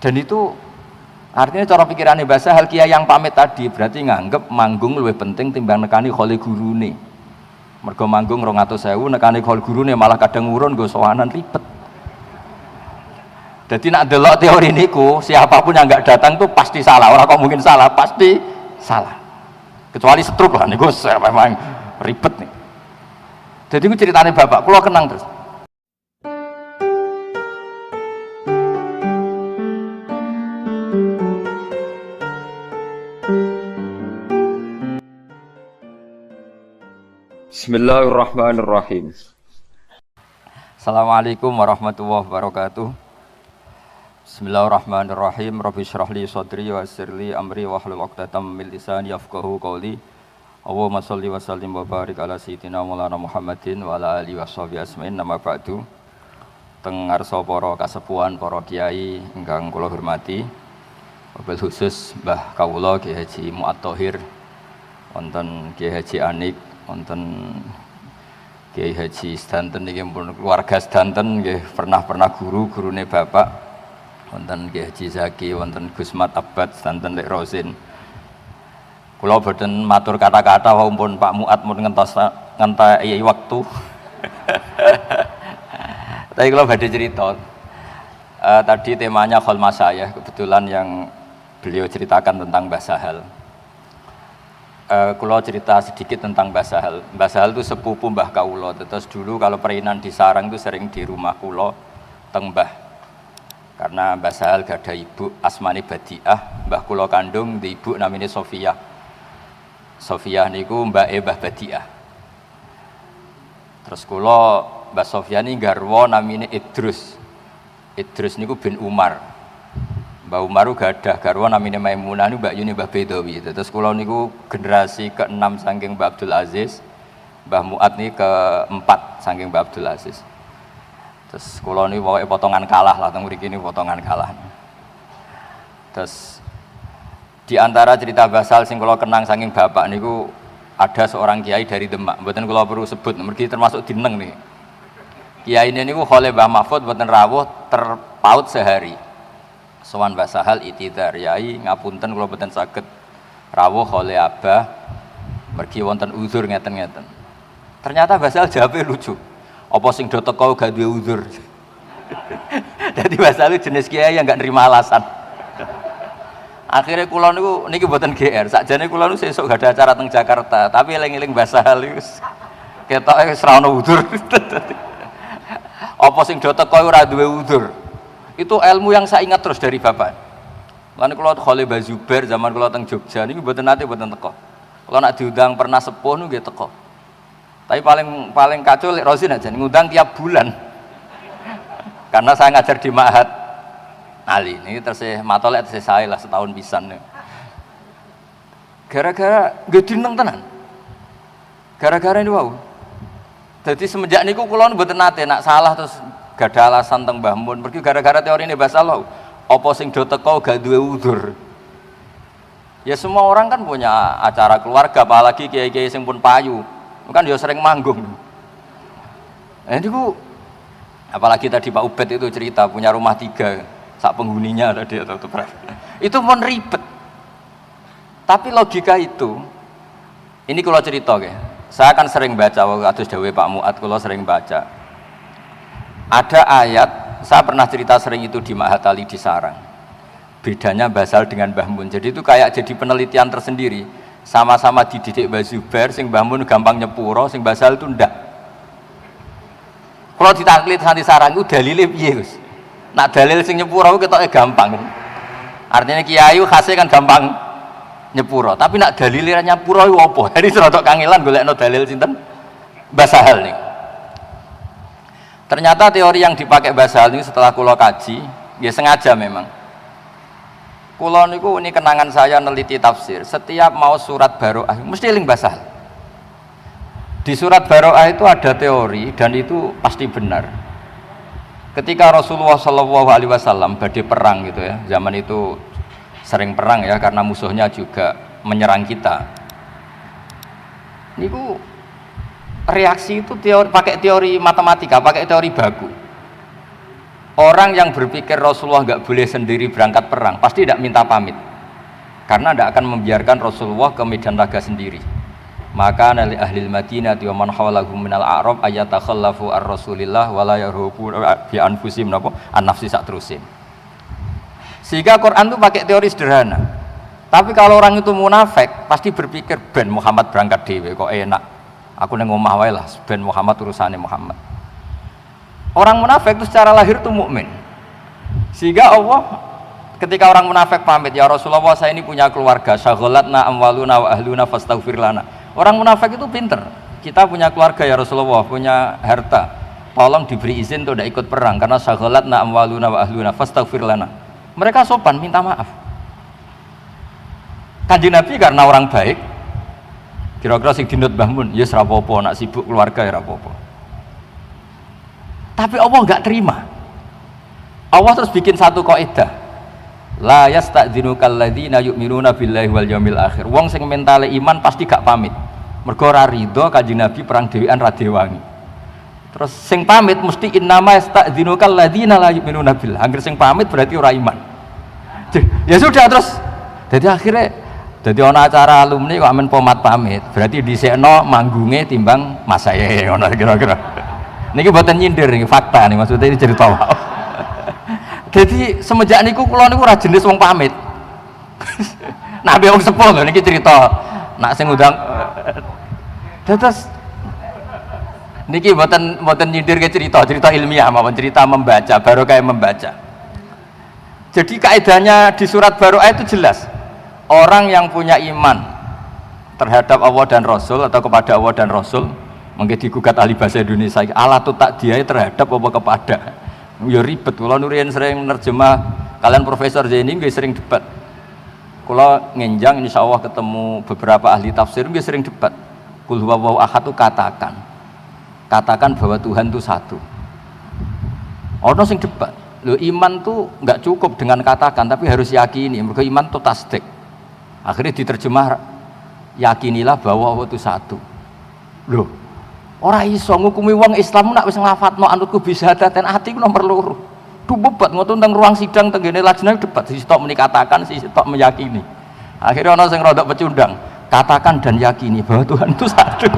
Dan itu artinya cara pikirannya bahasa hal kiai yang pamit tadi berarti nganggep manggung lebih penting timbang nekani kholi gurune. Mergo manggung 200.000 nekani kholi gurune malah kadang ngurun nggo sowanan ribet. Jadi nak delok teori niku siapapun yang nggak datang tuh pasti salah. Orang kok mungkin salah, pasti salah. Kecuali stroke lah niku memang ribet nih. Jadi itu ceritanya bapak, kalau kenang terus. Bismillahirrahmanirrahim. Assalamualaikum warahmatullahi wabarakatuh. Bismillahirrahmanirrahim. Rabbi shrah li sadri wa yassir li amri wahlul 'uqdatam min lisani yafqahu qawli. Allahumma shalli wa sallim wa barik ala sayyidina Maulana Muhammadin wa ala alihi washabihi ajmain. Nama ba'du. Teng ngarsa para kasepuhan, para kiai ingkang kula hormati. Wabil khusus Mbah kawula Ki Haji Mu'ad Thohir, wonten Ki Haji Anik, wonten Kiai Haji sedanten niki pun keluarga sedanten nggih pernah gurune bapak, wonten Kiai Haji Zaki, wonten Gus Mat Abad sedanten Lek Rosin. Kula boten matur kata-kata walaupun Pak Mu'ad mun ngentai waktu. Tapi kula badhe cerita. Tadi temanya kholma saya, kebetulan yang beliau ceritakan tentang Mbah Sahal. Kula cerita sedikit tentang Mbah Sahal. Mbah Sahal itu sepupu Mbah kawula. Terus dulu kalau perainan di sarang itu sering di rumah kula teng Mbah. Karena Mbah Sahal gak ada ibu asmane Badiah, Mbah kula kandung di ibu namanya Sofia. Sofia niku mbake Mbah Badiah. Terus kula Mbah Sofia ini garwa namanya Idrus. Idrus niku bin Umar. Mbah Umar gak ada garwa namanya Maimunah niku Mbak Yuni Mbah Bedawi. Terus kula niku generasi ke-6 saking Mbah Abdul Aziz. Mbah Mu'ad niku ke-4 saking Mbah Abdul Aziz. Terus kula niku pokoke potongan kalah lah teng mriki niku potongan kalah. Terus di antara cerita Mbah Sahal sing kula kenang saking bapak niku ada seorang kiai dari Demak. Mboten kula perlu sebut, mergi termasuk dineng nih. Kiai ini niku khole Mbah Mahfud mboten rawuh terpaut sehari. Sowan Mbah Sahal itidar yai ngapunten kula mboten saged rawuh khole Abah mergi wonten uzur ngeten-ngeten. Ternyata Mbah Sahal jawabe lucu. Apa sing do teko gak duwe uzur. Jadi Mbah Sahal jenis kiai yang gak nerima alasan. Akhirnya kula niku niki mboten GR. Sakjane kula niku sesuk gak ada acara teng Jakarta, tapi eling-eling Mbah Sahal iku ketoke wis ra ono uzur. Apa sing do teko ora duwe uzur. Itu ilmu yang saya ingat terus dari bapak. Lan kula khole Mbah Zubair zaman kula teng Jogja niku mboten nate mboten teko. Kula nak diundang pernah sepuh niku nggih teko. Tapi paling kacau Lek Rosin aja ngundang tiap bulan. Karena saya ngajar di Ma'had Ali, ini tersih matolek tersih saya lah setahun pisan. Gara-gara nggih dineng tenan. Gara-gara ini wau. Jadi semenjak niku kula mboten nate nak salah terus gak ada alasan teng Mbah Mun. Mergi gara-gara teori ini bahasa Allah. Apa sing do teko gak duwe uzur. Ya semua orang kan punya acara keluarga, apalagi kiai-kiai sing pun payu. Kan dia sering manggung. Niku apalagi tadi Pak Ubed itu cerita punya rumah 3. Sak penghuninya tadi atau itu pun ribet. Tapi logika itu, ini kalau cerita ya, saya akan sering baca waktu atus dawe Pak Mu'ad, kalau sering baca. Ada ayat, saya pernah cerita sering itu di Ma'had Ali di Sarang. Bedanya Mbah Sahal dengan Mbah Mun. Jadi itu kayak jadi penelitian tersendiri. Sama-sama dididik Mbah Zubair, sing Mbah Mun gampang nyepuro, sing Mbah Sahal itu ndak. Kalau ditaklid santi Sarang itu dalile piye, Gus? Nak dalil sing nyepuro ketoke gampang. Artinya kiai khasnya kan gampang nyepuro, tapi nak dalile nyepuro iku apa? Jadi serodok kangelan golekno dalil sinten? Mbah Sahal niku. Ternyata teori yang dipakai Mbah Sahal niku setelah kula kaji, ya sengaja memang. Kula niku ini kenangan saya neliti tafsir. Setiap mau surat Baroah mesti eling Mbah Sahal. Di surat Baroah itu ada teori dan itu pasti benar. Ketika Rasulullah SAW badhe perang gitu ya, zaman itu sering perang ya karena musuhnya juga menyerang kita. Niku reaksi itu pakai teori matematika, pakai teori baku. Orang yang berpikir Rasulullah nggak boleh sendiri berangkat perang pasti tidak minta pamit, karena tidak akan membiarkan Rasulullah ke medan laga sendiri. Maka nali ahli Madinah wa man hawalahum minal a'rab ayatakhallafu ar-rasulillah wala yarhubu bi anfusihim an nafsi sak terusin. Sehingga Quran itu pakai teori sederhana. Tapi kalau orang itu munafik pasti berpikir ben Muhammad berangkat dhewe kok enak. Aku nang omah wae lah ben Muhammad urusane Muhammad. Orang munafik itu secara lahir itu mukmin. Sehingga Allah ketika orang munafik pamit, ya Rasulullah saya ini punya keluarga, syaghalatna amwaluna wa ahluna fastaghfir lana. Orang munafik itu pinter. Kita punya keluarga ya Rasulullah, punya harta. Tolong diberi izin untuk tidak ikut perang karena syaghalatna amwaluna wa ahluna fastaghfir lana. Mereka sopan minta maaf. Kanjeng Nabi karena orang baik, kira-kira sing dinut Mbah Mun, ya ora apa-apa, nak sibuk keluarga ya ora apa-apa. Tapi Allah enggak terima. Allah terus bikin satu kaidah. La yasta'dzinukal ladzina yu'minuna billahi wal yaumil akhir. Wong sing mentale iman pasti gak pamit. Mergo ora rido Kanjeng Nabi perang dhewean ra diwangi. Terus sing pamit mesti innama yasta'dzinukal ladzina la yu'minuna billah. Angger sing pamit berarti ora iman. Ya sudah terus. Jadi akhirnya jadi ana acara alumni kok amen pomat pamit. Berarti dhisikno manggunge timbang masae ngono kira-kira. Niki mboten nyindir niki fakta nih, maksudnya ini cerita wae. Jadi semenjak niku kula niku ora jenis wong pamit. Nabi wong sepuh lho niki cerita. Nak sing ngundang terus niki mboten nyindir ke cerita ilmiah mawon, cerita membaca, baru kayak membaca. Jadi kaidahnya di surat Baroah itu jelas. Orang yang punya iman terhadap Allah dan Rasul atau kepada Allah dan Rasul, mungkin digugat ahli bahasa Indonesia alatut takdiyah terhadap apa kepada ya ribet. Kalau nurian sering nerjemah kalian Profesor Zaini nggih sering debat. Kalau ngenjang insya Allah ketemu beberapa ahli tafsir nggih sering debat. Qul huwallahu ahad itu katakan bahwa Tuhan itu satu. Ono sing debat. Loh, iman tuh nggak cukup dengan katakan tapi harus yakini. Mergo iman itu tasdik. Akhirnya diterjemah yakinilah bahwa Allah itu satu. Loh, ora iso ngukumi wong Islam nak wis nglafatno anutku bisa daten ati ku nomor loro. Dubebat ngoten teng ruang sidang teng ngene lajeng debat sisi tok meni katakan sisi tok meyakini. Akhirnya ana sing rodok pecundang, katakan dan yakini bahwa Tuhan itu satu.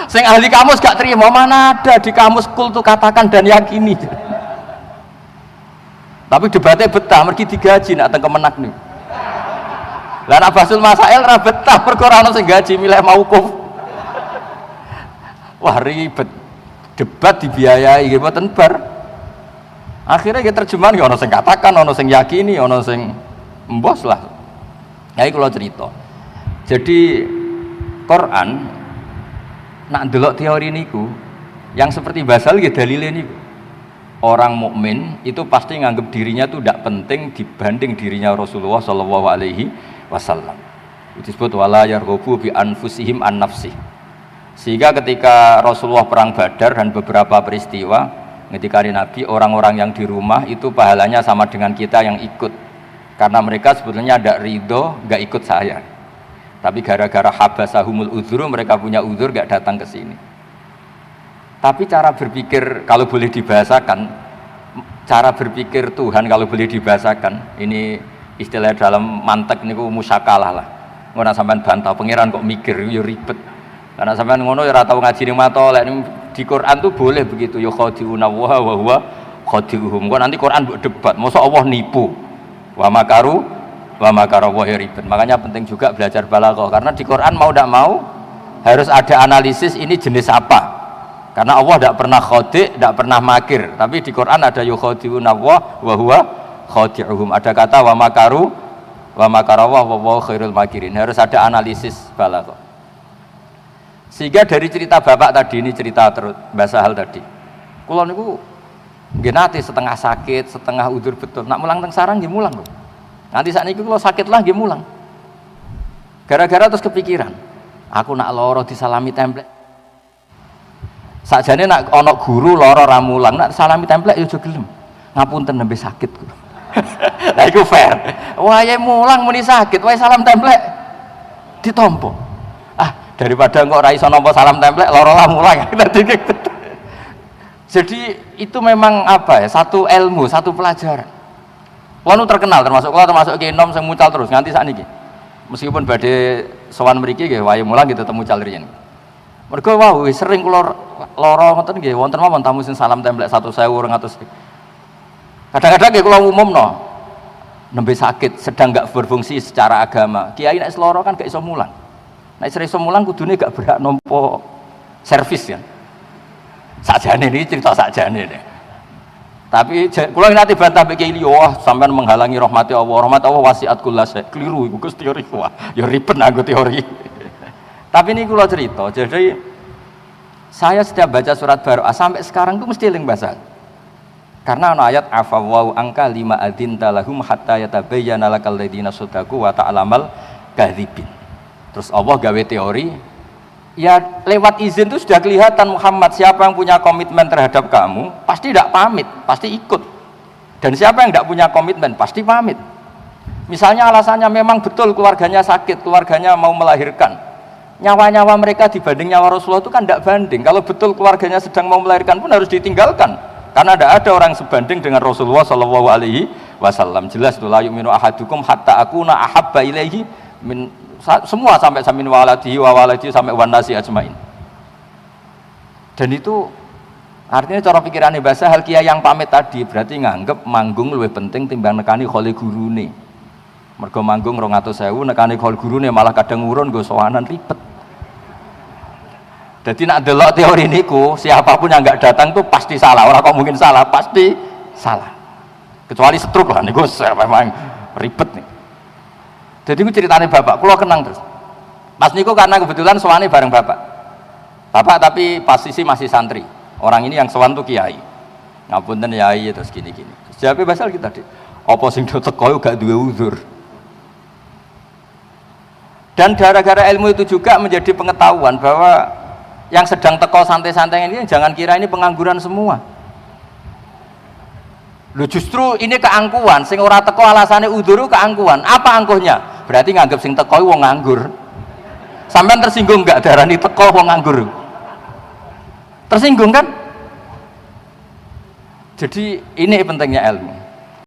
Sing ahli kamus gak terima, mana ada di kamus kul tuh katakan dan yakini. Tapi debatnya betah mergi digaji nak teng Kemenak nih. Lah nak basul masail ra betah perkara ora ono sing gaji milih mauquf. Wah ribet, debat dibiayai gitu mboten bar. Akhirnya kita terjemahan ya ono sing katakan, ono sing yakini, ono sing embos lah. Ya iki kula cerita. Jadi Quran nak ndelok teori niku yang seperti basal nggih dalile niku. Orang mukmin itu pasti nganggap dirinya itu tidak penting dibanding dirinya Rasulullah sallallahu alaihi wasallam. Itu disebut wala yarghabu bi anfusihim an nafsih. Sehingga ketika Rasulullah perang Badar dan beberapa peristiwa ketika Nabi, orang-orang yang di rumah itu pahalanya sama dengan kita yang ikut, karena mereka sebetulnya ada ridho nggak ikut saya, tapi gara-gara habasahumul uzru, mereka punya uzur nggak datang ke sini. Tapi cara berpikir kalau boleh dibahasakan, cara berpikir Tuhan kalau boleh dibahasakan, ini istilah dalam mantek niku musyakalah lah. Ngono sampean bantah pangeran kok mikir yo ribet. Karena sampean ngono ya ora tau ngaji ning matolek di Quran tuh boleh begitu ya khadi'una wa huwa khadi'uhum. Kok nanti Quran mbok debat, mosok Allah nipu. Wa makaru wa makara wa ribet. Makanya penting juga belajar balaghah karena di Quran mau tidak mau harus ada analisis ini jenis apa. Karena Allah tidak pernah khadi', tidak pernah makir. Tapi di Quran ada yukhadi'una wa huwa khadi'uhum. Ada kata wa makaru wa makara wa huwa khairul makirin. Harus ada analisis balaghah. Sehingga dari cerita bapak tadi, ini cerita terus bahasa hal tadi. Kula niku nggih nate setengah sakit, setengah udur betul. Nak mulang teng sarang nggih mulang lho. Nanti sakniki kula sakit lah nggih mulang. Gara-gara terus kepikiran, aku nak loro disalami templek. Sakjane nak ana guru loro ra mulang, nak salami templek yo aja gelem. Ngapunten nembe sakit kula. Lah iku fair. Wae mulang muni sakit, wae salam templek ditampa. Daripada engkau ra iso nampa salam templek loro lah mulang. Jadi itu memang apa ya, satu ilmu, satu pelajaran. Kalau terkenal termasuk Kiai Nom yang mucal terus nganti saat ini. Meskipun badhe sowan mriki nggih wae mulang gitu temu mucal riyen. Mergo wau sering kula lara ngoten nggih wonten mawon tamu sing salam templek 1.000 200. Kadang-kadang nggih kula umumno nembe sakit sedang enggak berfungsi secara agama. Kiai nek lara kan gak iso mulang. Nek iso mulang kudune gak berhak nampa servis ya. Sakjane ini cerita sakjane nih. Tapi kula nanti bantah bagi ini, wah sampean menghalangi rahmati Allah. Rahmat Allah wasiat kullasa. Keliru iku Gus teori wah. Ya ribet nganggo teori. Tapi ini kula cerita. Jadi saya setiap baca surat Baroah sampai sekarang tuh mesti eling bahasa. Karena ana ayat afawau angka lima adzinta lahum hatta yatabayyana lakal ladzina shadaqu wa ta'lamal kadzibin. Terus Allah gawe teori, ya lewat izin itu sudah kelihatan Muhammad siapa yang punya komitmen terhadap kamu pasti tidak pamit, pasti ikut. Dan siapa yang tidak punya komitmen pasti pamit. Misalnya alasannya memang betul keluarganya sakit, keluarganya mau melahirkan. Nyawa-nyawa mereka dibanding nyawa Rasulullah itu kan tidak banding. Kalau betul keluarganya sedang mau melahirkan pun harus ditinggalkan. Karena tidak ada orang sebanding dengan Rasulullah Shallallahu Alaihi Wasallam. Jelas itu la yu'minu ahadukum hatta akuna ahabba ilaihi min semua sampai samin waladihi wa waladihi sampai wanasi ajmain. Dan itu artinya cara pikirannya bahasa hal kiai yang pamit tadi berarti nganggep manggung lebih penting timbang nekani kholi gurune. Mergo manggung 200.000 nekani kholi gurune malah kadang urun go sowanan ribet. Jadi nak delok teori niku siapapun yang nggak datang tuh pasti salah. Orang kok mungkin salah, pasti salah. Kecuali setruk lah niku memang ribet nih. Jadi aku ceritanya bapak, kulo kenang terus. Pas niku karena kebetulan sowane bareng bapak. Bapak tapi posisi masih santri. Orang ini yang sowan tuh kiai. Ngapunten yai terus gini-gini. Jawabnya basal kita deh. Apa sing do teko gak duwe uzur. Dan gara-gara ilmu itu juga menjadi pengetahuan bahwa yang sedang teko santai-santai ini jangan kira ini pengangguran semua. Lu justru ini keangkuhan, sing ora teko alasannya udhuru keangkuhan. Apa angkuhnya? Berarti nganggep sing teko wong nganggur. Sampean tersinggung enggak darani teko wong nganggur? Tersinggung kan? Jadi ini pentingnya ilmu.